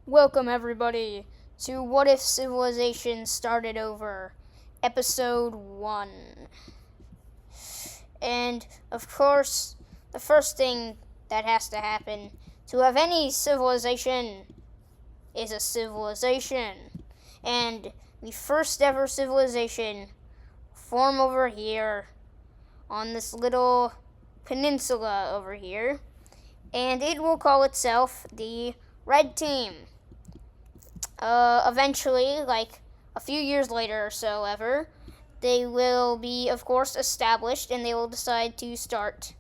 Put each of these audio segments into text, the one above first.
Welcome, everybody, to What If Civilization Started Over, Episode 1. And, of course, the first thing that has to happen to have any civilization is a civilization. And the first ever civilization form over here on this little peninsula over here. And it will call itself the Red Team. Eventually, like a few years later or so ever, they will be, of course, established, and they will decide to start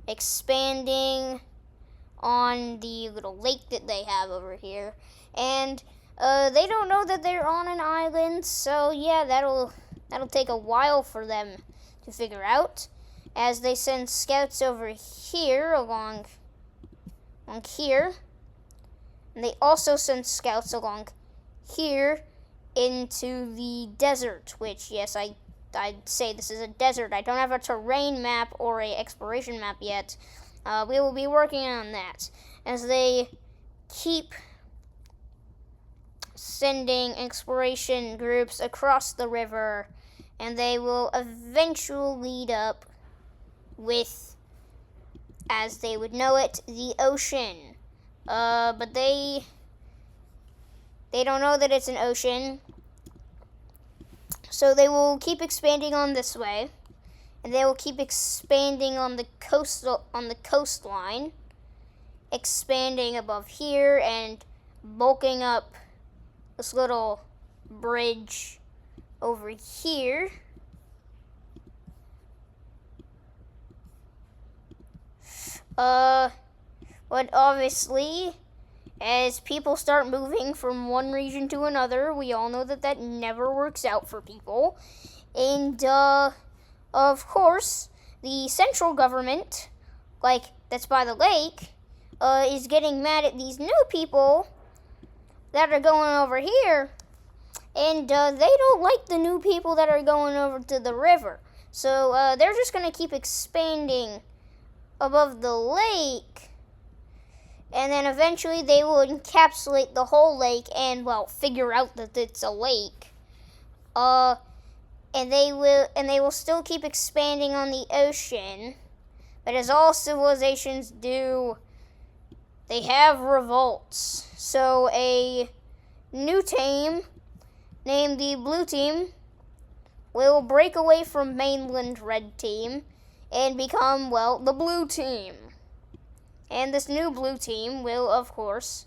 expanding on the little lake that they have over here. And they don't know that they're on an island, so yeah, that'll take a while for them to figure out, as they send scouts over here along here. And they also send scouts along here into the desert, which, yes, I'd say this is a desert. I don't have a terrain map or a exploration map yet. We will be working on that as they keep sending exploration groups across the river, and they will eventually lead up with, as they would know it, the ocean. But they don't know that it's an ocean, so they will keep expanding on this way, and they will keep expanding on the coastline, expanding above here and bulking up this little bridge over here. But obviously, as people start moving from one region to another, we all know that never works out for people. And, of course, the central government, that's by the lake, is getting mad at these new people that are going over here. And, they don't like the new people that are going over to the river. So, they're just going to keep expanding above the lake, and then eventually they will encapsulate the whole lake and, well, figure out that it's a lake. And they will still keep expanding on the ocean, but as all civilizations do, they have revolts. So a new team named the Blue Team will break away from mainland Red Team and become, well, the Blue Team. And this new Blue Team will, of course,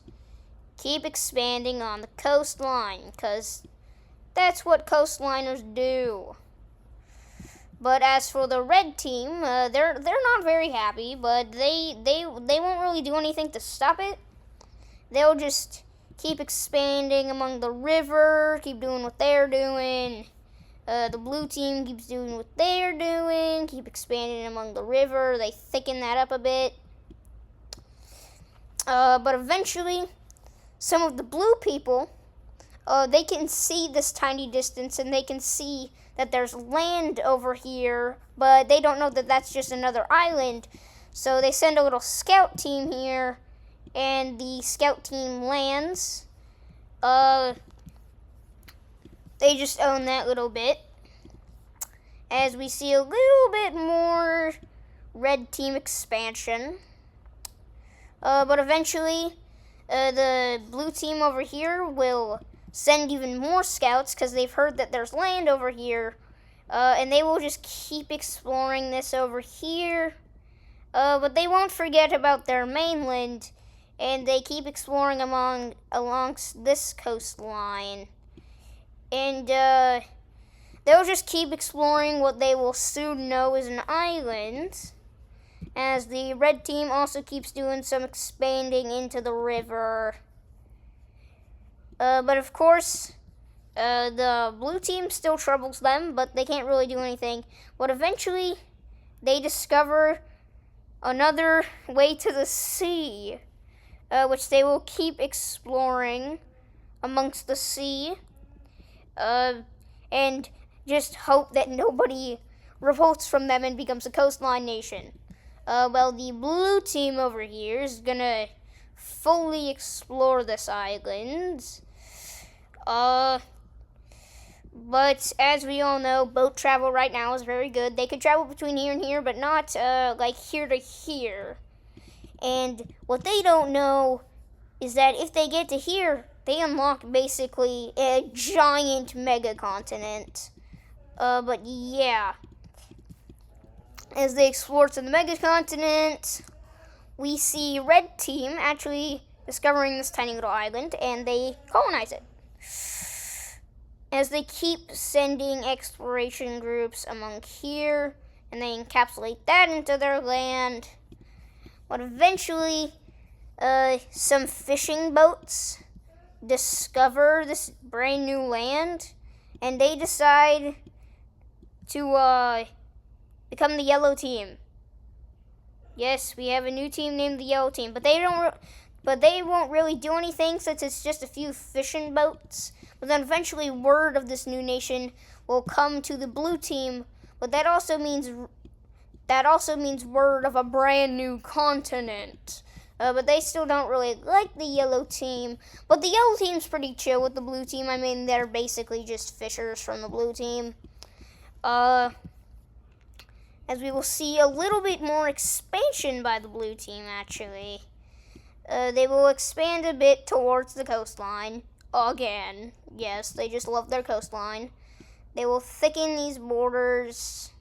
keep expanding on the coastline, because that's what coastliners do. But as for the Red Team, they're not very happy, but they won't really do anything to stop it. They'll just keep expanding among the river, keep doing what they're doing. The Blue Team keeps doing what they're doing, keep expanding among the river. They thicken that up a bit. But eventually, some of the blue people, they can see this tiny distance, and they can see that there's land over here, but they don't know that that's just another island. So they send a little scout team here, and the scout team lands. They just own that little bit, as we see a little bit more Red Team expansion. But eventually, the Blue Team over here will send even more scouts, because they've heard that there's land over here, and they will just keep exploring this over here. But they won't forget about their mainland, and they keep exploring along this coastline. And they'll just keep exploring what they will soon know is an island, as the Red Team also keeps doing some expanding into the river. But of course, the Blue Team still troubles them, but they can't really do anything. But eventually, they discover another way to the sea, which they will keep exploring amongst the sea. And just hope that nobody revolts from them and becomes a coastline nation. Well, the Blue Team over here is gonna fully explore this island. But as we all know, boat travel right now is very good. They could travel between here and here, but not like here to here. And what they don't know is that if they get to here, they unlock basically a giant mega continent. But yeah, as they explore to the mega continent, we see Red Team actually discovering this tiny little island, and they colonize it. As they keep sending exploration groups among here, and they encapsulate that into their land. But eventually, some fishing boats discover this brand new land, and they decide to become the Yellow Team. Yes, we have a new team named the Yellow Team, but they won't really do anything since it's just a few fishing boats. But then eventually word of this new nation will come to the Blue Team, but that also means word of a brand new continent. But they still don't really like the Yellow Team. But the Yellow Team's pretty chill with the Blue Team. I mean, they're basically just fishers from the Blue Team. As we will see a little bit more expansion by the Blue Team, actually. They will expand a bit towards the coastline. Again. Yes, they just love their coastline. They will thicken these borders.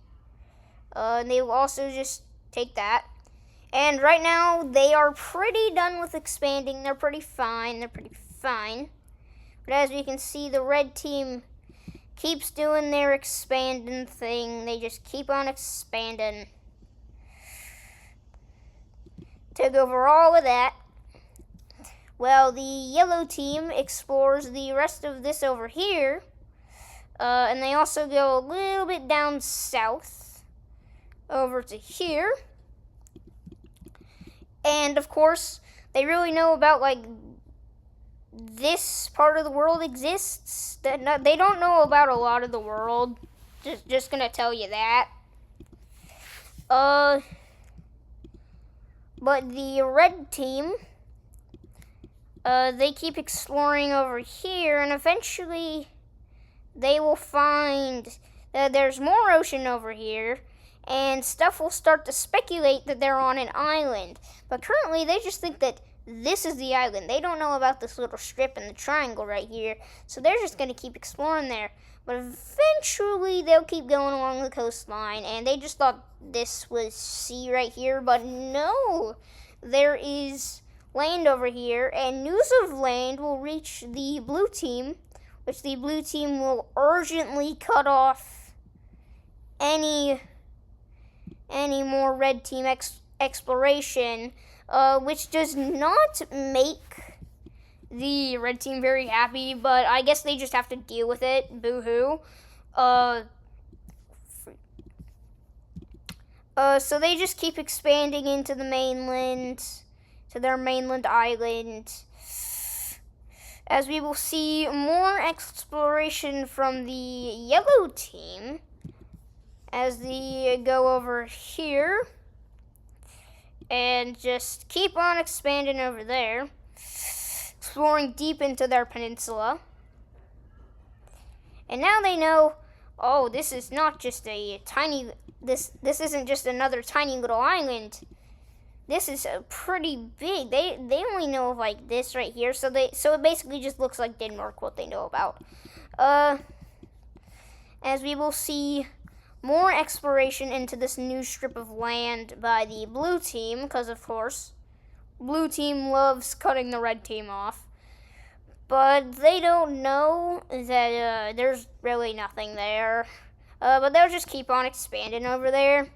And they will also just take that. And right now, they are pretty done with expanding. They're pretty fine. But as we can see, the Red Team keeps doing their expanding thing. They just keep on expanding. Took over all of that. Well, the Yellow Team explores the rest of this over here. And they also go a little bit down south over to here. And of course, they really know about like this part of the world exists. They don't know about a lot of the world. Just gonna tell you that. But the Red Team, they keep exploring over here, and eventually they will find that there's more ocean over here, and stuff will start to speculate that they're on an island. But currently, they just think that this is the island. They don't know about this little strip and the triangle right here, so they're just going to keep exploring there. But eventually, they'll keep going along the coastline, and they just thought this was sea right here, but no, there is land over here, and news of land will reach the Blue Team, which the Blue Team will urgently cut off any more Red Team exploration, which does not make the Red Team very happy, but I guess they just have to deal with it. Boo-hoo. So they just keep expanding into the mainland, to their mainland island. As we will see more exploration from the Yellow Team as they go over here and just keep on expanding over there, exploring deep into their peninsula. And now they know, oh, this is not just a tiny, this isn't just another tiny little island. This is a pretty big. They only know of like this right here, so it basically just looks like Denmark, what they know about. As we will see more exploration into this new strip of land by the Blue Team, because of course, Blue Team loves cutting the Red Team off. But they don't know that there's really nothing there. But they'll just keep on expanding over there.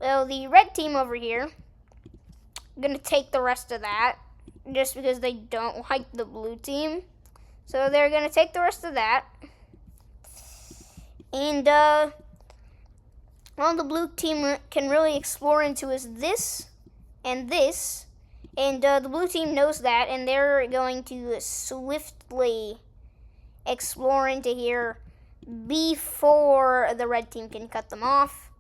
Well, the Red Team over here are going to take the rest of that, just because they don't like the Blue Team. So they're going to take the rest of that. And all the Blue Team can really explore into is this and this. And the Blue Team knows that, and they're going to swiftly explore into here before the Red Team can cut them off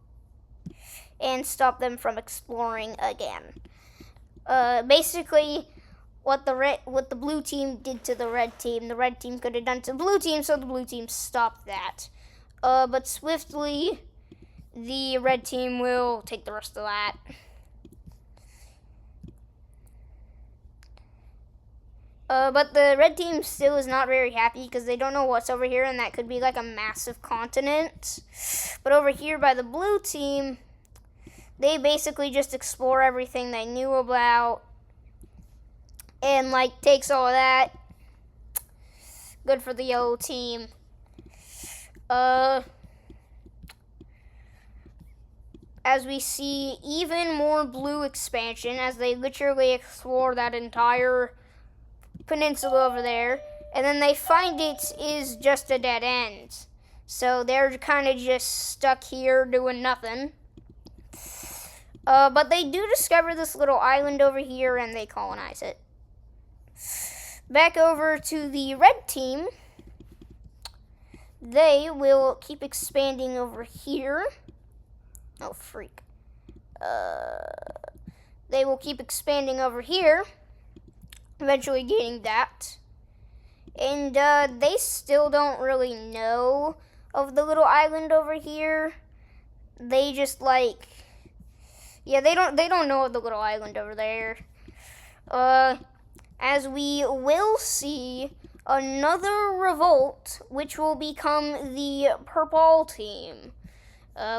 and stop them from exploring again. Basically, what the blue team did to the red team, the red team could have done to the blue team, so the blue team stopped that. But swiftly, the red team will take the rest of that. But the red team still is not very happy because they don't know what's over here, and that could be like a massive continent. But over here by the blue team, they basically just explore everything they knew about and like takes all of that. Good for the yellow team. As we see even more blue expansion as they literally explore that entire peninsula over there, and then they find it is just a dead end. So they're kind of just stuck here doing nothing. But they do discover this little island over here and they colonize it. Back over to the red team. They will keep expanding over here. Oh, freak. They will keep expanding over here, eventually getting that. And they still don't really know of the little island over here. They just like, yeah, they don't know of the little island over there. As we will see another revolt, which will become the purple team.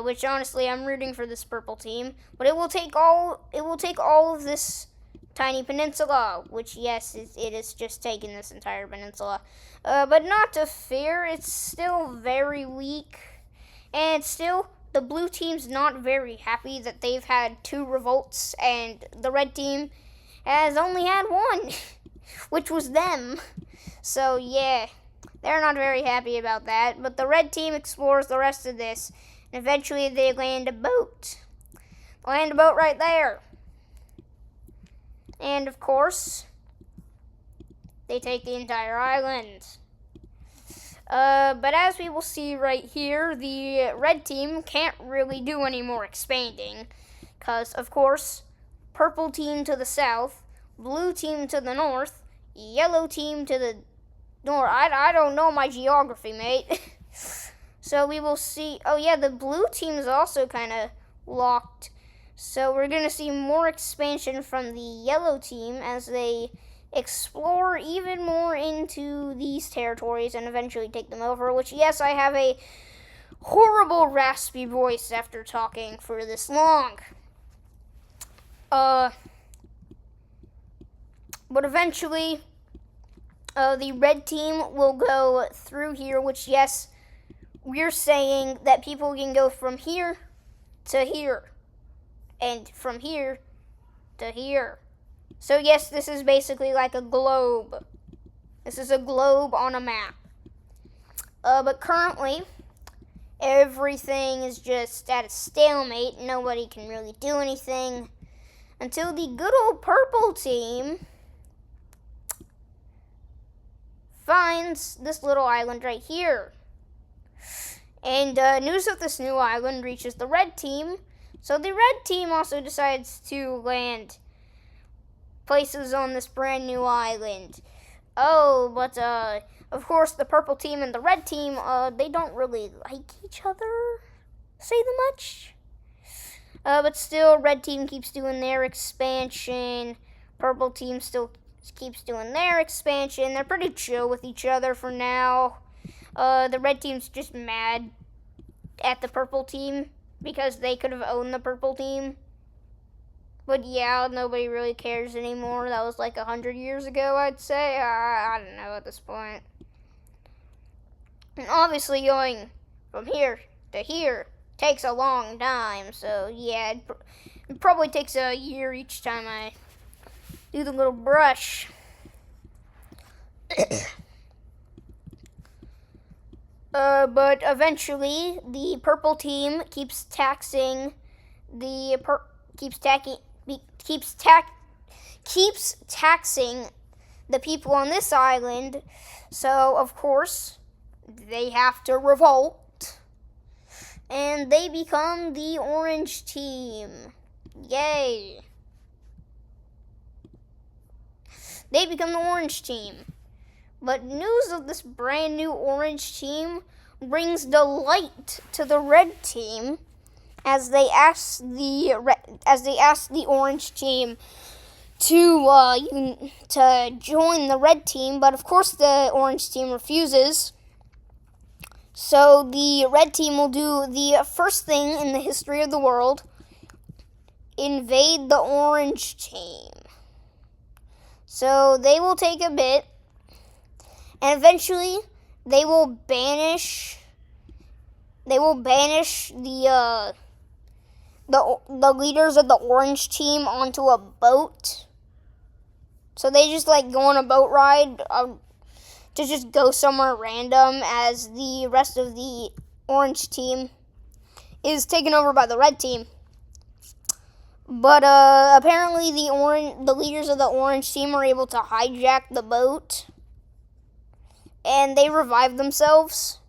Which honestly, I'm rooting for this purple team, but it will take all of this tiny peninsula, which yes, it is just taking this entire peninsula. But not to fear, it's still very weak, and still the blue team's not very happy that they've had 2 revolts, and the red team has only had 1, which was them. So yeah, they're not very happy about that. But the red team explores the rest of this. And eventually they land a boat. Land a boat right there. And of course, they take the entire island. But as we will see right here, the red team can't really do any more expanding. Because, of course, purple team to the south, blue team to the north, yellow team to the north. I don't know my geography, mate. So we will see, oh yeah, the blue team is also kind of locked. So we're going to see more expansion from the yellow team as they explore even more into these territories and eventually take them over, which yes, I have a horrible raspy voice after talking for this long. But eventually, the red team will go through here, which yes, we're saying that people can go from here to here, and from here to here. So yes, this is basically like a globe. This is a globe on a map. But currently, everything is just at a stalemate. Nobody can really do anything until the good old purple team finds this little island right here. And news of this new island reaches the red team. So the red team also decides to land places on this brand new island. Oh, but of course the purple team and the red team, they don't really like each other, say the much. But still, red team keeps doing their expansion. Purple team still keeps doing their expansion. They're pretty chill with each other for now. The red team's just mad at the purple team because they could have owned the purple team. But yeah, nobody really cares anymore. That was like 100 years ago, I'd say. I don't know at this point. And obviously going from here to here takes a long time. So yeah, it probably takes a year each time I do the little brush. But eventually, the purple team keeps taxing keeps taxing the people on this island. So of course, they have to revolt, and they become the orange team. Yay! they become the orange team. But news of this brand new orange team brings delight to the red team, as they ask the orange team to join the red team, but of course the orange team refuses. So the red team will do the first thing in the history of the world: invade the orange team. So they will take a bit, and eventually they will banish the leaders of the orange team onto a boat. So they just go on a boat ride to just go somewhere random, as the rest of the orange team is taken over by the red team. But apparently the leaders of the orange team are able to hijack the boat, and they revive themselves.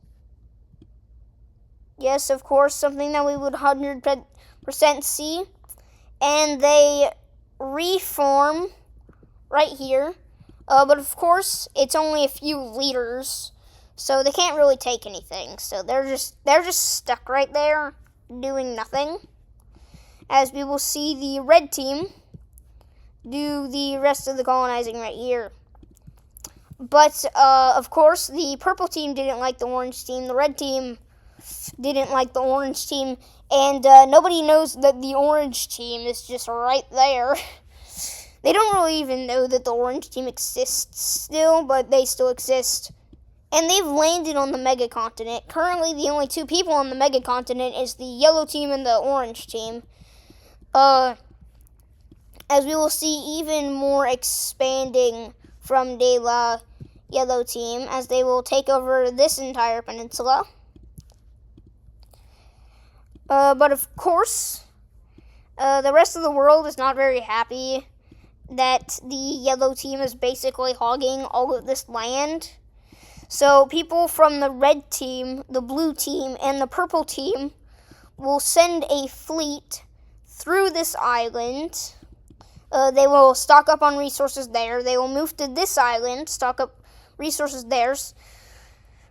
Yes, of course, something that we would 100% see. And they reform right here. But of course, it's only a few liters, so they can't really take anything. So they're just stuck right there, doing nothing. As we will see the red team do the rest of the colonizing right here. But of course, the purple team didn't like the orange team. The red team didn't like the orange team, and nobody knows that the orange team is just right there. They don't really even know that the orange team exists still, but they still exist. And they've landed on the mega continent. Currently, the only two people on the mega continent is the yellow team and the orange team. As we will see even more expanding from the yellow team, as they will take over this entire peninsula. But of course, the rest of the world is not very happy that the yellow team is basically hogging all of this land. So people from the red team, the blue team, and the purple team will send a fleet through this island. They will stock up on resources there. They will move to this island, stock up resources there,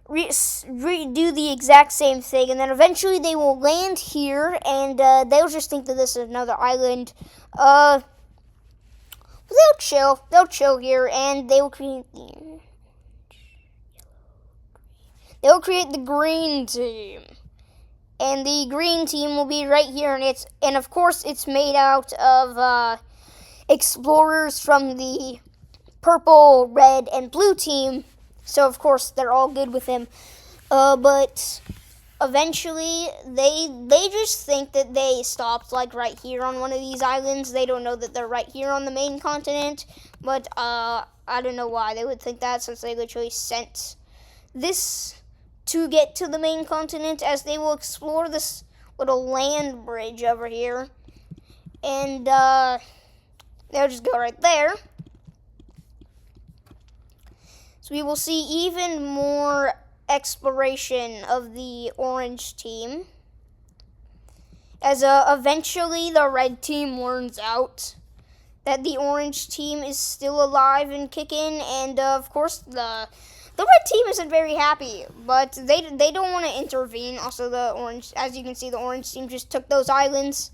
do the exact same thing, and then eventually they will land here, and they'll just think that this is another island. They'll chill here, and they will create the green team. And the green team will be right here, and of course it's made out of explorers from the purple, red, and blue team. So of course they're all good with him. But eventually they just think that they stopped right here on one of these islands. They don't know that they're right here on the main continent. But I don't know why they would think that, since they literally sent this to get to the main continent, as they will explore this little land bridge over here. And they'll just go right there. So we will see even more exploration of the orange team, as eventually the red team learns out that the orange team is still alive and kicking, and of course the red team isn't very happy, but they don't want to intervene. Also, the orange, as you can see, the orange team just took those islands.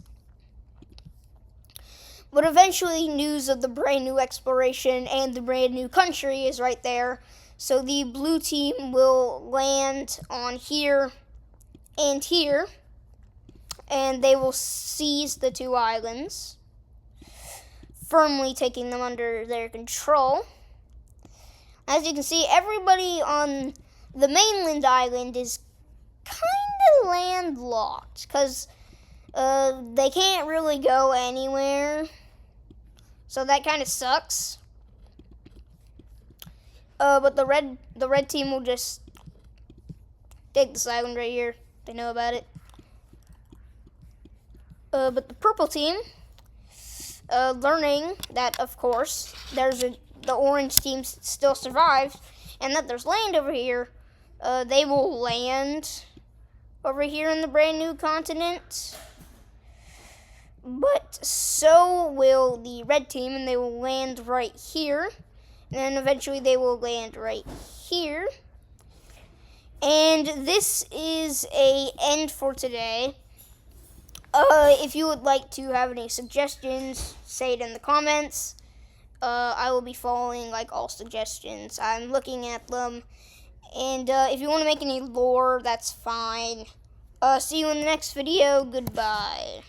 But eventually, news of the brand new exploration and the brand new country is right there. So the blue team will land on here and here, and they will seize the two islands, firmly taking them under their control. As you can see, everybody on the mainland island is kind of landlocked, because they can't really go anywhere. So that kind of sucks. But the red team will just take this island right here. They know about it. But the purple team, learning that, of course, the orange team still survives, and that there's land over here, they will land over here in the brand new continent. But so will the red team, and they will land right here. and eventually they will land right here. And this is a end for today. If you would like to have any suggestions, say it in the comments. I will be following like all suggestions. I'm looking at them. And if you want to make any lore, that's fine. See you in the next video. Goodbye.